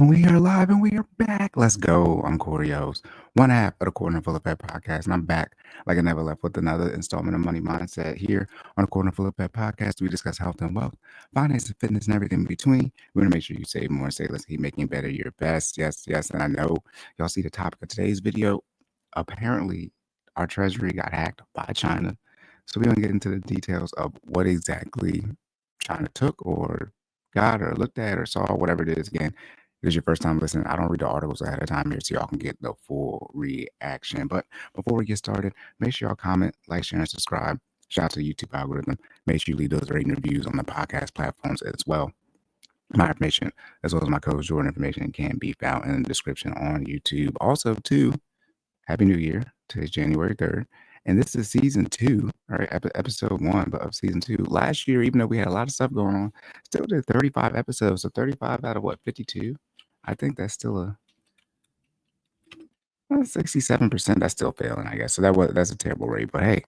And we are live and we are back. Let's go. I'm Cory, your host, one half of the Corner Full of Pep podcast. And I'm back like I never left with another installment of Money Mindset here on the Corner Full of Pep podcast. We discuss health and wealth, finance and fitness, and everything in between. We're going to make sure you save more and say, let's keep making better your best. Yes, yes. And I know y'all see the topic of today's video. Apparently, our Treasury got hacked by China. So we're going to get into the details of what exactly China took or got or looked at or saw, whatever it is. Again, if it's your first time listening, I don't read the articles ahead of time here so y'all can get the full reaction. But before we get started, make sure y'all comment, like, share, and subscribe. Shout out to the YouTube algorithm. Make sure you leave those rating reviews on the podcast platforms as well. My information, as well as my coach Jordan information, can be found in the description on YouTube. Also, too, Happy New Year. Today's January 3rd. And this is season 2, all right, episode 1 but of season 2. Last year, even though we had a lot of stuff going on, still did 35 episodes. So 35 out of what, 52? I think that's still a 67%. That's still failing, I guess. So that's a terrible rate. But hey,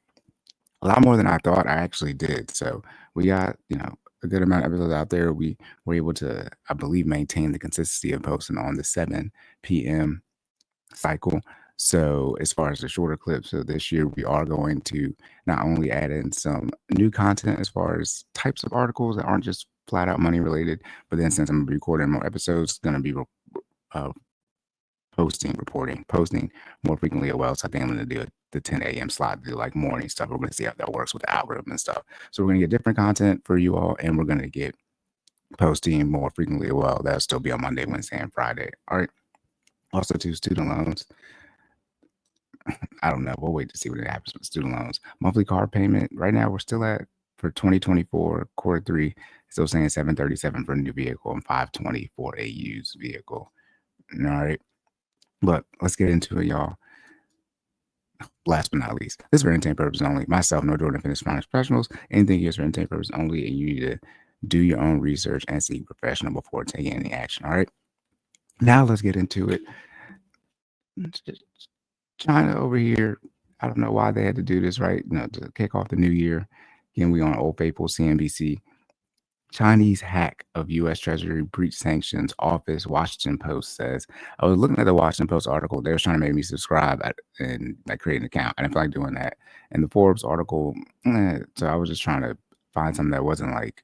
a lot more than I thought I actually did. So we got, a good amount of episodes out there. We were able to, I believe, maintain the consistency of posting on the 7 p.m. cycle. So as far as the shorter clips, so this year we are going to not only add in some new content as far as types of articles that aren't just flat out money related, but then since I'm recording more episodes, it's going to be posting more frequently as well. So I think I'm going to do the 10 a.m. slot, do like morning stuff. We're going to see how that works with the algorithm and stuff. So we're going to get different content for you all, and we're going to get posting more frequently as well. That'll still be on Monday, Wednesday, and Friday. All right. Also, to student loans. I don't know. We'll wait to see what happens with student loans. Monthly car payment. Right now, we're still at, for 2024, quarter 3, still saying $737 for a new vehicle and $520 for a used vehicle. All right. But let's get into it, y'all. Last but not least, this is for entertainment purposes only. Myself, no Jordan Fitness Finance Professionals. Anything here is for entertainment purposes only, and you need to do your own research and seek professional before taking any action. All right. Now let's get into it. China over here, I don't know why they had to do this, right? To kick off the new year. Again, we on Old Faithful, CNBC. Chinese hack of U.S. Treasury breach sanctions office, Washington Post says. I was looking at the Washington Post article. They were trying to make me subscribe and like create an account. I didn't feel like doing that. And the Forbes article, so I was just trying to find something that wasn't like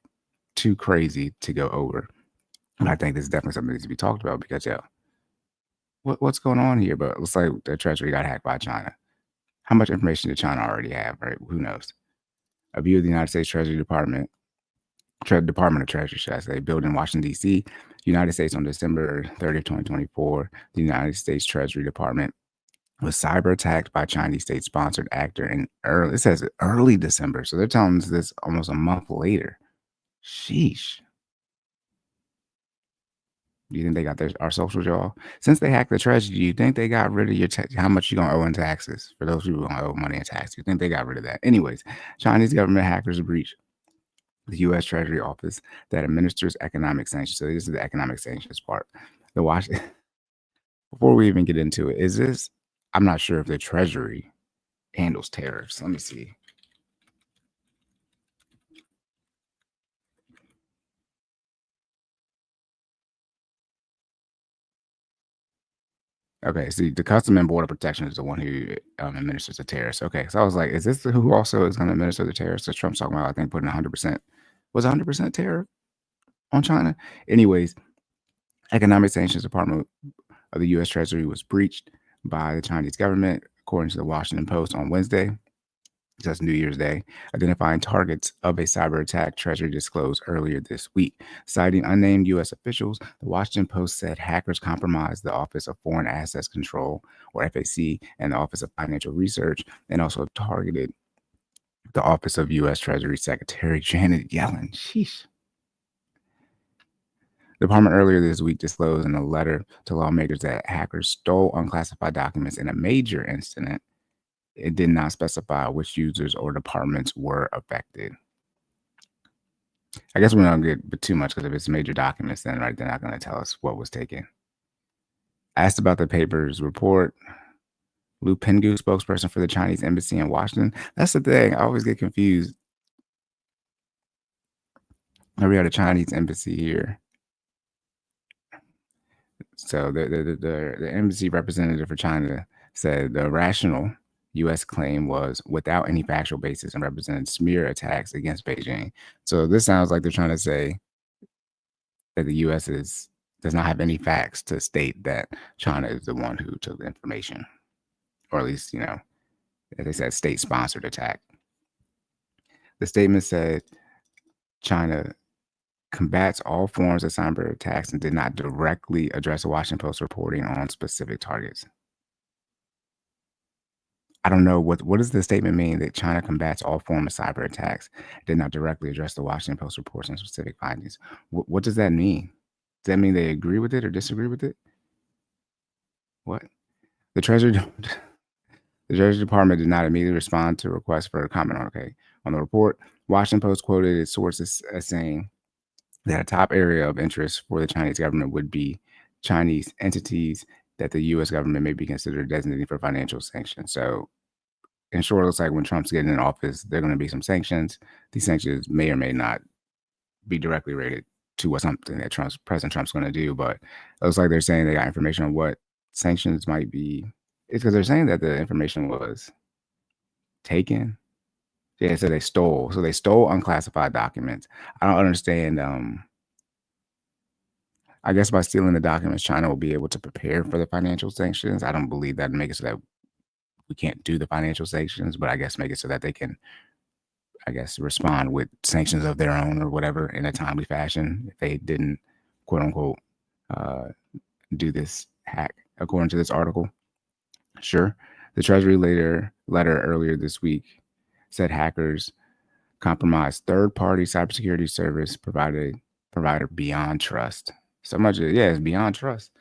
too crazy to go over. And I think this is definitely something that needs to be talked about because, what's going on here? But it looks like the Treasury got hacked by China. How much information did China already have, right? Who knows? A view of the United States Treasury Department of Treasury, should I say, built in Washington, D.C., United States on December 30th, 2024. The United States Treasury Department was cyber-attacked by Chinese state-sponsored actor in early December. So they're telling us this almost a month later. Sheesh. Do you think they got our socials, y'all? Since they hacked the Treasury, do you think they got rid of your how much you're going to owe in taxes? For those people who owe money in taxes, you think they got rid of that? Anyways, Chinese government hackers breached the U.S. Treasury Office that administers economic sanctions. So this is the economic sanctions part. The Washington. Before we even get into it, is this? I'm not sure if the Treasury handles tariffs. Let me see. Okay, see, the Custom and Border Protection is the one who administers the tariffs. Okay, so I was like, is this who also is going to administer the tariffs? So Trump's talking about, I think, putting 100%. Was 100% tariff on China? Anyways, economic sanctions department of the U.S. Treasury was breached by the Chinese government, according to the Washington Post on Wednesday. That's New Year's Day, identifying targets of a cyber attack Treasury disclosed earlier this week. Citing unnamed U.S. officials, the Washington Post said hackers compromised the Office of Foreign Assets Control, or FAC, and the Office of Financial Research, and also targeted the Office of U.S. Treasury Secretary Janet Yellen. Sheesh. The department earlier this week disclosed in a letter to lawmakers that hackers stole unclassified documents in a major incident. It did not specify which users or departments were affected. I guess we don't get too much because if it's major documents, then right, they're not going to tell us what was taken. Asked about the paper's report, Lu Penghu, spokesperson for the Chinese embassy in Washington. That's the thing. I always get confused. We had a Chinese embassy here. So the embassy representative for China said the rational U.S. claim was without any factual basis and represented smear attacks against Beijing. So this sounds like they're trying to say that the U.S. does not have any facts to state that China is the one who took the information, or at least, as they said, state-sponsored attack. The statement said China combats all forms of cyber attacks and did not directly address the Washington Post reporting on specific targets. I don't know what does the statement mean that China combats all forms of cyber attacks, did not directly address the Washington Post reports on specific findings. What does that mean? Does that mean they agree with it or disagree with it? What? The Treasury Department did not immediately respond to requests for a comment on the report. Washington Post quoted its sources as saying that a top area of interest for the Chinese government would be Chinese entities that the U.S. government may be considered designating for financial sanctions. So, in short, it looks like when Trump's getting in office, there are going to be some sanctions. These sanctions may or may not be directly related to what something that President Trump's going to do, but it looks like they're saying they got information on what sanctions might be. It's because they're saying that the information was taken. Yeah, so they stole. So they stole unclassified documents. I don't understand. I guess by stealing the documents, China will be able to prepare for the financial sanctions. I don't believe that make it so that we can't do the financial sanctions, but I guess make it so that they can, I guess, respond with sanctions of their own or whatever in a timely fashion if they didn't, quote unquote, do this hack, according to this article. Sure. The Treasury letter earlier this week said hackers compromised third-party cybersecurity service provider Beyond Trust. So much, yeah, it's Beyond Trust.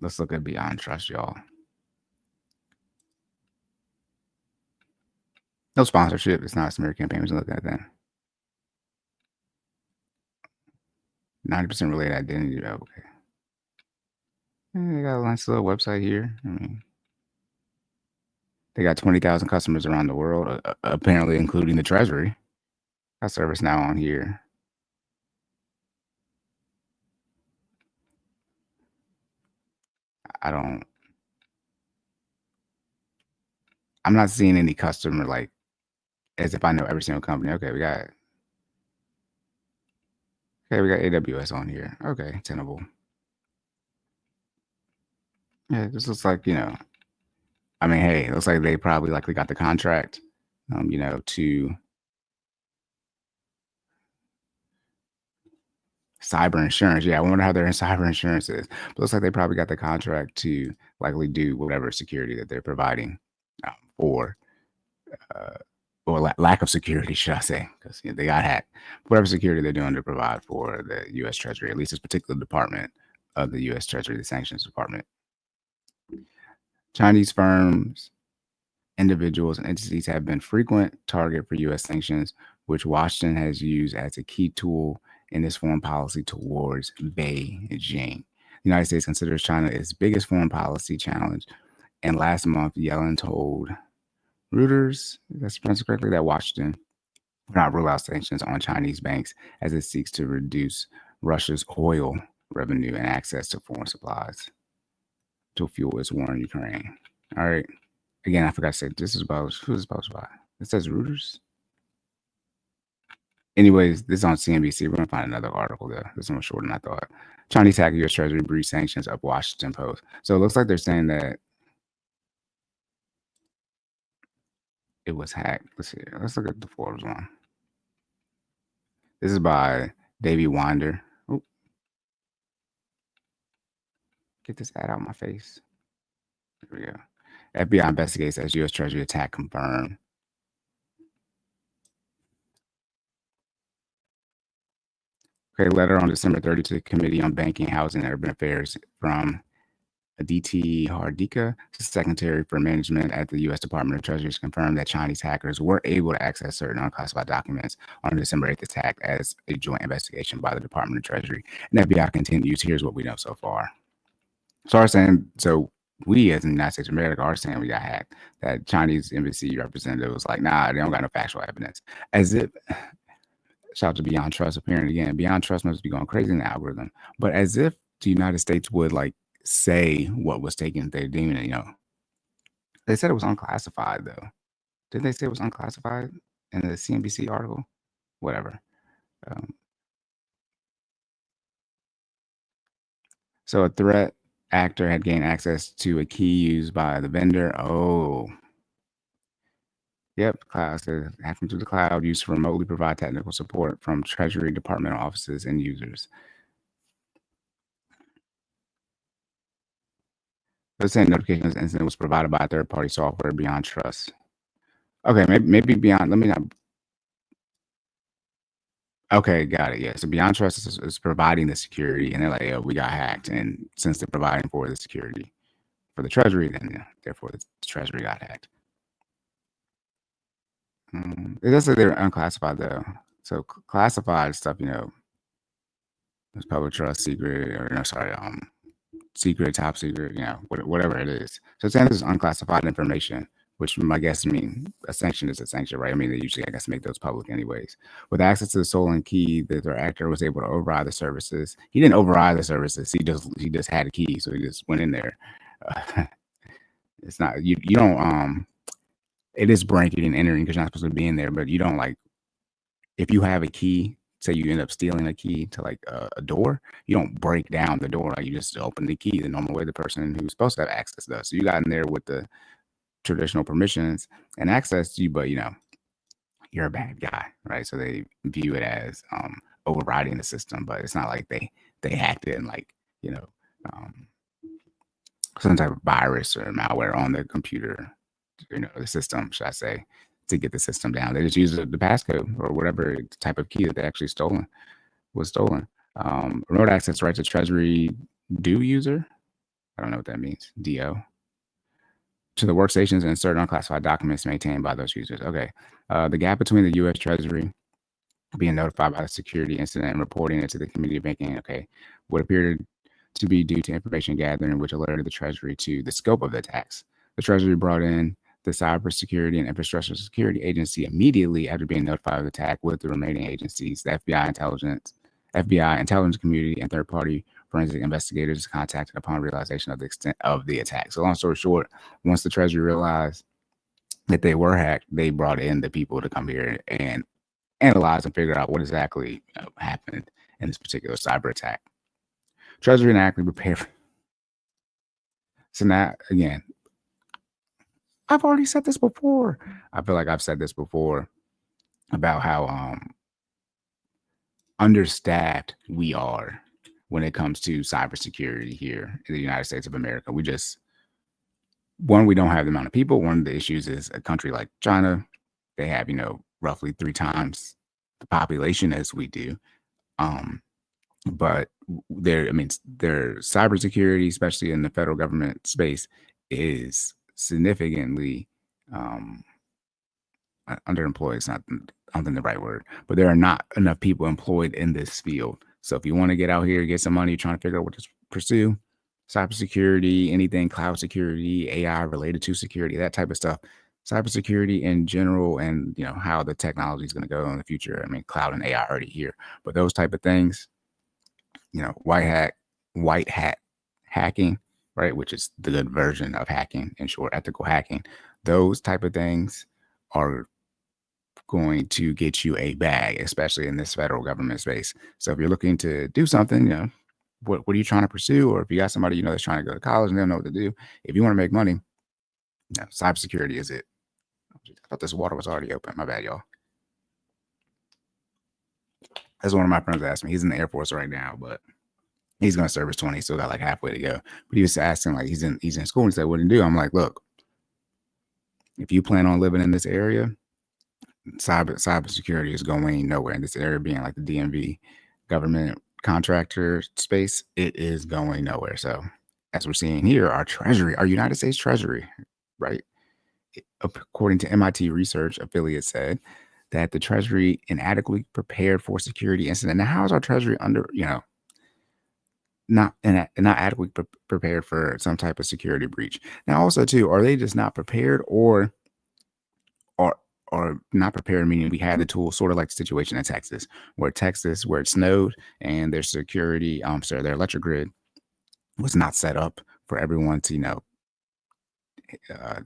Let's look at Beyond Trust, y'all. No sponsorship. It's not a smear campaign. We're looking at that. 90% related identity. Okay. They got a nice little website here. I mean, they got 20,000 customers around the world, apparently including the Treasury. Got service now on here. I'm not seeing any customer like as if I know every single company. Okay, we got AWS on here. Okay, Tenable. Yeah, this looks like, I mean, hey, it looks like they probably likely got the contract, to cyber insurance. Yeah, I wonder how their cyber insurance is. But it looks like they probably got the contract to likely do whatever security that they're providing for, or lack of security, should I say, because they got hacked. Whatever security they're doing to provide for the U.S. Treasury, at least this particular department of the U.S. Treasury, the Sanctions Department. Chinese firms, individuals, and entities have been frequent target for U.S. sanctions, which Washington has used as a key tool in its foreign policy towards Beijing. The United States considers China its biggest foreign policy challenge, and last month, Yellen told Reuters, if that's pronounced correctly, that Washington will not rule out sanctions on Chinese banks as it seeks to reduce Russia's oil revenue and access to foreign supplies to fuel its war in Ukraine. All right. Again, I forgot to say, this is about, who's this published by? It says Reuters. Anyways, this is on CNBC. We're going to find another article there. This one was shorter than I thought. Chinese hacker U.S. Treasury breach sanctions of Washington Post. So it looks like they're saying that it was hacked. Let's see. Let's look at the Forbes one. This is by Davey Winder. Oh, get this ad out of my face. There we go. FBI investigates as U.S. Treasury attack confirmed. Okay, letter on December 30 to the Committee on Banking, Housing, and Urban Affairs from Aditi Hardika, Secretary for Management at the U.S. Department of Treasury, confirmed that Chinese hackers were able to access certain unclassified documents on December 8th attack as a joint investigation by the Department of Treasury. And FBI continues. Here's what we know so far. So I was saying, so we as in the United States of America are saying we got hacked. That Chinese embassy representative was like, nah, they don't got no factual evidence. As if, shout out to Beyond Trust appearing again. Beyond Trust must be going crazy in the algorithm. But as if the United States would like say what was taken, they're deeming it, They said it was unclassified though. Didn't they say it was unclassified in the CNBC article? Whatever. Um, so a threat actor had gained access to a key used by the vendor. Oh, yep. Cloud says hacking through the cloud used to remotely provide technical support from Treasury Department offices and users. They're saying notification of this incident was provided by third-party software Beyond Trust. Okay, maybe Beyond. Let me not. Okay, got it. Yeah, so Beyond Trust is providing the security, and they're like, "Oh, we got hacked," and since they're providing for the security for the Treasury, then therefore the Treasury got hacked. It does say they're unclassified though. So classified stuff, is public trust, secret, or secret, top secret, whatever it is. So it's saying this is unclassified information, which I guess mean a sanction is a sanction, right? I mean, they usually, I guess, make those public anyways. With access to the stolen key, the actor was able to override the services. He didn't override the services. He just had a key, so he just went in there. It's not you don't it is breaking and entering because you're not supposed to be in there, but you don't like if you have a key. Say you end up stealing a key to like a door, you don't break down the door. Like you just open the key the normal way the person who's supposed to have access does. So you got in there with the traditional permissions and access to you, but you're a bad guy, right? So they view it as overriding the system, but it's not like they hacked it and like um, some type of virus or malware on the computer, the system, should I say, to get the system down. They just use the passcode or whatever type of key that they actually was stolen. Remote access right to Treasury do user. I don't know what that means. DO. To the workstations and certain unclassified documents maintained by those users. Okay. The gap between the U.S. Treasury being notified by the security incident and reporting it to the Committee of Banking, okay, what appeared to be due to information gathering, which alerted the Treasury to the scope of the attacks. The Treasury brought in the Cybersecurity and Infrastructure Security Agency immediately after being notified of the attack with the remaining agencies, the FBI intelligence community, and third-party forensic investigators contacted upon realization of the extent of the attack. So long story short, once the Treasury realized that they were hacked, they brought in the people to come here and analyze and figure out what exactly happened in this particular cyber attack. Treasury and actively prepare for. So now, again, I've already said this before. I feel like I've said this before about how understaffed we are when it comes to cybersecurity here in the United States of America. We don't have the amount of people. One of the issues is a country like China, they have, roughly 3 times the population as we do. But their cybersecurity, especially in the federal government space, is significantly underemployed. It's not, I don't think the right word, but there are not enough people employed in this field. So if you want to get out here, get some money, trying to figure out what to pursue, cybersecurity, anything cloud security, AI related to security, that type of stuff, cybersecurity in general, and how the technology is going to go in the future. I mean, cloud and AI are already here, but those type of things, white hat hacking, right? Which is the good version of hacking, in short, ethical hacking. Those type of things are going to get you a bag, especially in this federal government space. So if you're looking to do something, what are you trying to pursue? Or if you got somebody that's trying to go to college and they don't know what to do, if you want to make money, cybersecurity is it. I thought this water was already open. My bad, y'all. That's one of my friends asked me. He's in the Air Force right now, but he's going to service 20. Still got like halfway to go. But he was asking, like, he's in school, and he said, what do you do? I'm like, look, if you plan on living in this area, cybersecurity is going nowhere. In this area being like the DMV government contractor space, it is going nowhere. So as we're seeing here, our United States Treasury, right? According to MIT research affiliate said that the Treasury inadequately prepared for security incident. Now, how is our Treasury not adequately prepared for some type of security breach. Now, also too, are they just not prepared, or or not prepared, meaning we had the tools, sort of like the situation in Texas, where it snowed and their security, their electric grid was not set up for everyone to, uh,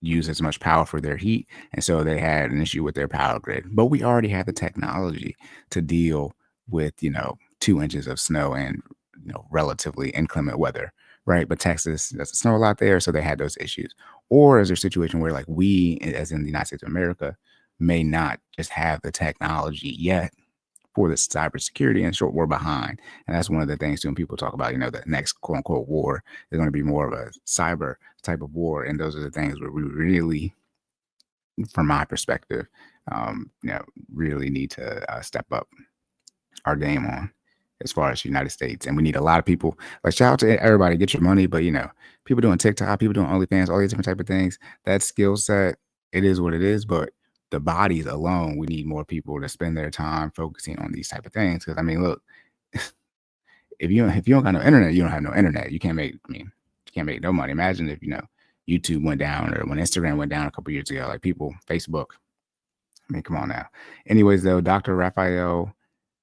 use as much power for their heat, and so they had an issue with their power grid. But we already had the technology to deal with 2 inches of snow and relatively inclement weather, right? But Texas doesn't snow a lot there, so they had those issues. Or is there a situation where, like, we, as in the United States of America, may not just have the technology yet for the cybersecurity, and short, we're behind. And that's one of the things too, when people talk about, the next quote unquote war is going to be more of a cyber type of war. And those are the things where we really, from my perspective, really need to step up our game on, as far as the United States. And we need a lot of people. Like, shout out to everybody, get your money, but people doing TikTok, people doing OnlyFans, all these different type of things. That skill set, it is what it is. But the bodies alone, we need more people to spend their time focusing on these type of things. Because I mean, look, if you don't got no internet, you don't have no internet. You can't make no money. Imagine if YouTube went down, or when Instagram went down a couple years ago, like Facebook. I mean, come on now. Anyways, though, Dr. Raphael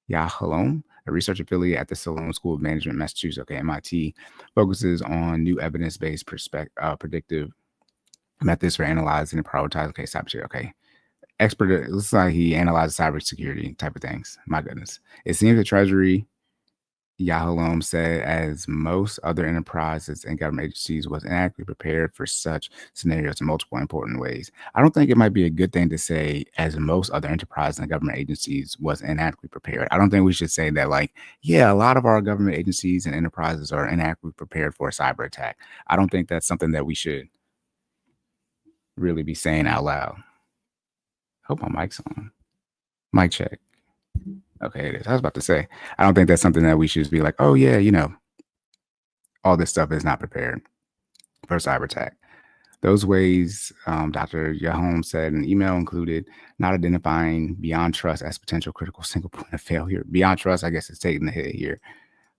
Yahalom, a research affiliate at the Sloan School of Management, Massachusetts, MIT, focuses on new evidence-based predictive methods for analyzing and prioritizing cybersecurity. Expert, it looks like he analyzes cybersecurity type of things. My goodness. It seems the Treasury, Yahalom said, as most other enterprises and government agencies, was inadequately prepared for such scenarios in multiple important ways. I don't think it might be a good thing to say, as most other enterprises and government agencies was inadequately prepared. I don't think we should say that, like, yeah, a lot of our government agencies and enterprises are inadequately prepared for a cyber attack. I don't think that's something that we should really be saying out loud. Hope my mic's on. Mic check. Okay, it is. I was about to say, I don't think that's something that we should just be like, oh yeah, all this stuff is not prepared for a cyber attack. Those ways, Dr. Yahom said in an email, included not identifying Beyond Trust as potential critical single point of failure. Beyond Trust, I guess, is taking the hit here,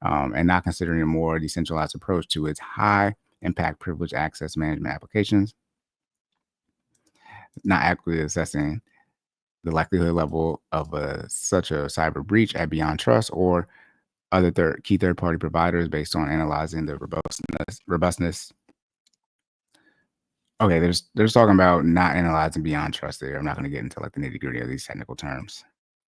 and not considering a more decentralized approach to its high impact privileged access management applications, not accurately assessing the likelihood level of such a cyber breach at Beyond Trust or other key third-party providers based on analyzing the robustness. Okay, there's talking about not analyzing Beyond Trust there. I'm not going to get into like the nitty-gritty of these technical terms,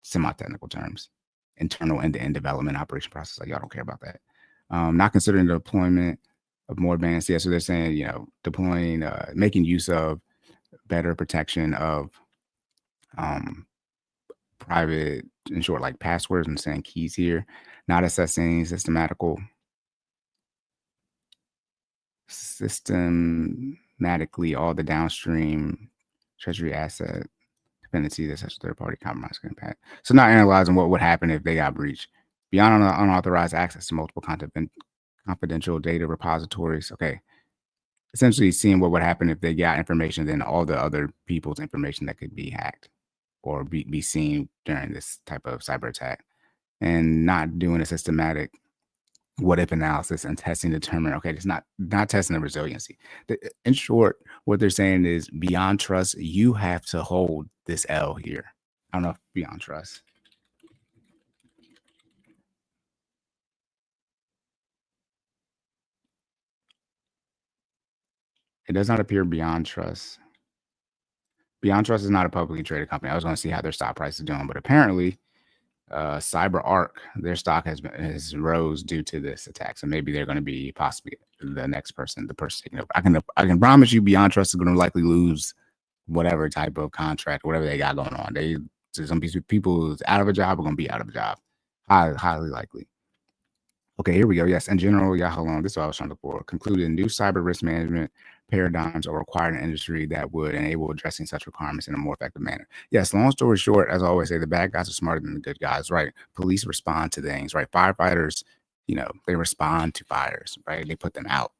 semi-technical terms, internal end-to-end development operation process. Like, y'all don't care about that. Not considering the deployment of more advanced. Yeah, so they're saying, deploying, making use of better protection of private, in short, like passwords and saying keys here, not assessing systematically all the downstream Treasury asset dependencies that such third-party compromise can impact. So not analyzing what would happen if they got breached. Beyond unauthorized access to multiple confidential data repositories. Okay. Essentially seeing what would happen if they got information, then all the other people's information that could be hacked or be seen during this type of cyber attack, and not doing a systematic what if analysis and testing to determine, okay, it's not testing the resiliency. In short, what they're saying is, Beyond Trust, you have to hold this L here. I don't know if Beyond Trust. It does not appear Beyond Trust. Beyond Trust is not a publicly traded company. I was going to see how their stock price is doing, but apparently, CyberArk, their stock has rose due to this attack. So maybe they're going to be possibly the next person, the person taking over. I can promise you, Beyond Trust is going to likely lose whatever type of contract, whatever they got going on. Some people out of a job are going to be out of a job, highly likely. Okay, here we go. Yes, in general, Yahalom, this is what I was trying to look for. Concluded new cyber risk management paradigms are required in industry that would enable addressing such requirements in a more effective manner. Yes, long story short, as I always say, the bad guys are smarter than the good guys, right? Police respond to things, right? Firefighters, they respond to fires, right? They put them out.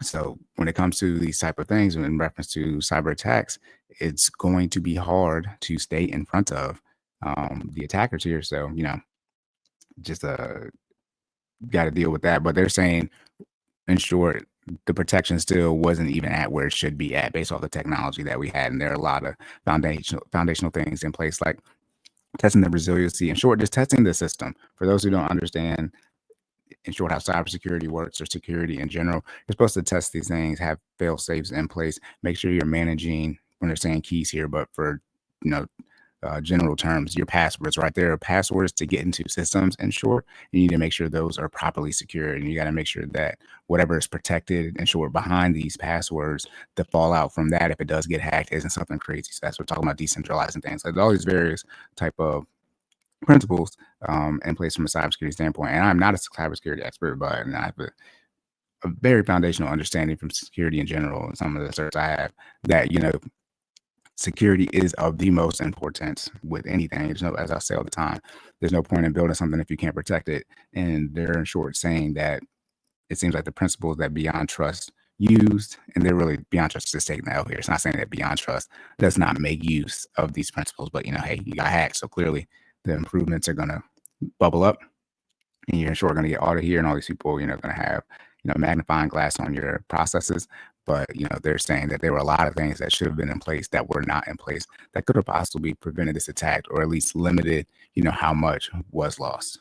So when it comes to these type of things, in reference to cyber attacks, it's going to be hard to stay in front of the attackers here. So, just got to deal with that. But they're saying, in short, the protection still wasn't even at where it should be at based off the technology that we had. And there are a lot of foundational things in place, like testing the resiliency. In short, just testing the system. For those who don't understand, in short, how cybersecurity works or security in general, you're supposed to test these things, have fail safes in place, make sure you're managing, when they're saying keys here, but for, you know, general terms, your passwords, right? There are passwords to get into systems. In short, you need to make sure those are properly secure, and you got to make sure that whatever is protected, in short, behind these passwords, the fallout from that, if it does get hacked, isn't something crazy. So that's what we're talking about, decentralizing things. Like all these various type of principles in place from a cybersecurity standpoint. And I'm not a cybersecurity expert, but I have a very foundational understanding from security in general and some of the certs I have that, security is of the most importance with anything. There's no, as I say all the time, there's no point in building something if you can't protect it. And they're in short saying that it seems like the principles that Beyond Trust used, and they're really Beyond Trust is taking the L here. It's not saying that Beyond Trust does not make use of these principles, but hey, you got hacked, so clearly the improvements are gonna bubble up, and you're sure going to get audited here, and all these people, going to have, magnifying glass on your processes. But, they're saying that there were a lot of things that should have been in place that were not in place that could have possibly prevented this attack, or at least limited, how much was lost.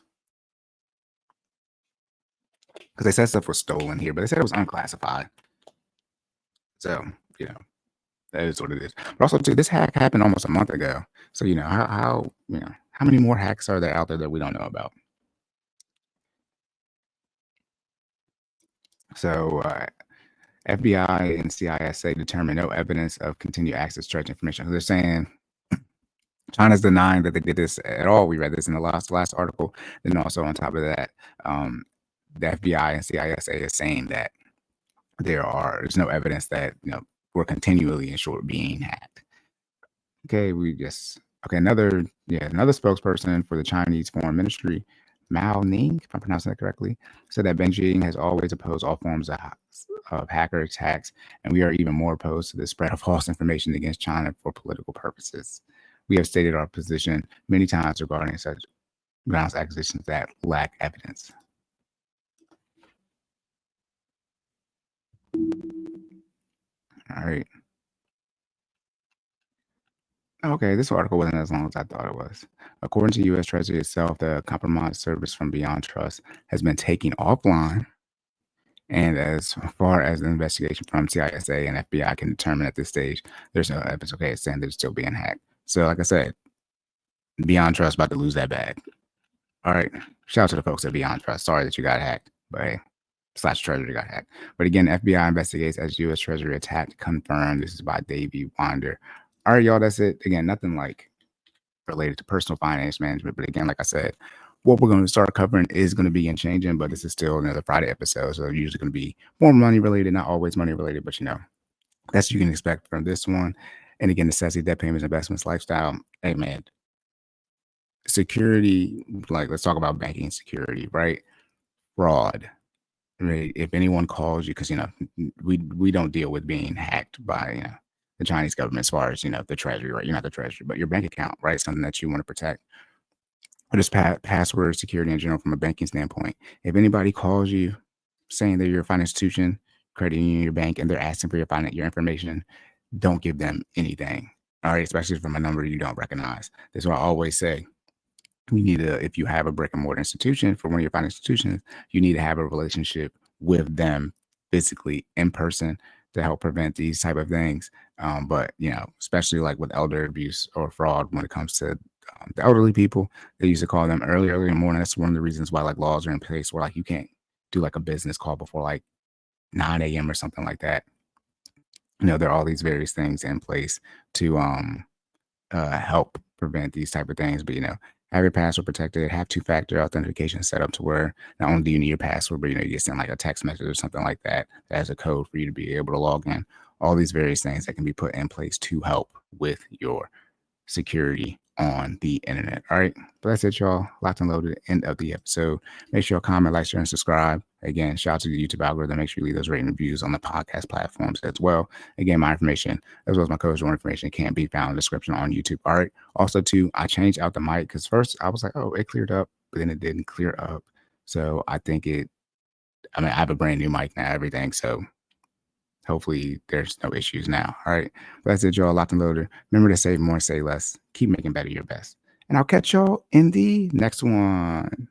Because they said stuff was stolen here, but they said it was unclassified. So, that is what it is. But also, too, this hack happened almost a month ago. So, how many more hacks are there out there that we don't know about? So, FBI and CISA determined no evidence of continued access to trade information. They're saying China's denying that they did this at all. We read this in the last article. Then also on top of that, the FBI and CISA is saying that there's no evidence that we're continually, in short, being hacked. Okay, another spokesperson for the Chinese Foreign Ministry, Mao Ning, if I'm pronouncing that correctly, said that Beijing has always opposed all forms of hacker attacks, and we are even more opposed to the spread of false information against China for political purposes. We have stated our position many times regarding such grounds accusations that lack evidence. All right. Okay, this article wasn't as long as I thought it was. According to U.S. Treasury itself, the compromised service from Beyond Trust has been taken offline. And as far as the investigation from CISA and FBI can determine at this stage, there's no evidence. Okay, it's saying they're still being hacked. So, like I said, Beyond Trust about to lose that bag. All right. Shout out to the folks at Beyond Trust. Sorry that you got hacked, but hey, / Treasury got hacked. But again, FBI investigates as U.S. Treasury attack confirmed. This is by Davey Wander. All right, y'all, that's it. Again, nothing like related to personal finance management. But again, like I said, what we're going to start covering is going to be changing, but this is still another Friday episode. So usually going to be more money related, not always money related, but that's what you can expect from this one. And again, necessity, debt payments, investments, lifestyle. Hey, man, security, like let's talk about banking security, right? Fraud. Right? If anyone calls you, because we don't deal with being hacked by the Chinese government as far as the Treasury, right? You're not the Treasury, but your bank account, right? Something that you want to protect. Or just password security in general from a banking standpoint. If anybody calls you saying that you're a financial institution, credit union, your bank, and they're asking for your information, don't give them anything. All right, especially from a number you don't recognize. That's what I always say. You need to, if you have a brick and mortar institution for one of your financial institutions, you need to have a relationship with them physically in person to help prevent these type of things. But especially like with elder abuse or fraud, when it comes to the elderly people, they used to call them early in the morning. That's one of the reasons why like laws are in place where like you can't do like a business call before like 9 a.m. or something like that. There are all these various things in place to help prevent these type of things. But have your password protected, have two-factor authentication set up to where not only do you need your password, but you get sent like a text message or something like that that has a code for you to be able to log in. All these various things that can be put in place to help with your security on the internet. All right. But that's it, y'all. Locked and loaded. End of the episode. Make sure you comment, like, share, and subscribe. Again, shout out to the YouTube algorithm. Make sure you leave those rating reviews on the podcast platforms as well. Again, my information, as well as my coach information, can be found in the description on YouTube. All right. Also, too, I changed out the mic because first I was like, oh, it cleared up, but then it didn't clear up. So I think I have a brand new mic now, everything. So hopefully there's no issues now. All right. But that's it, y'all. Locked and loaded. Remember to save more, say less. Keep making better your best. And I'll catch y'all in the next one.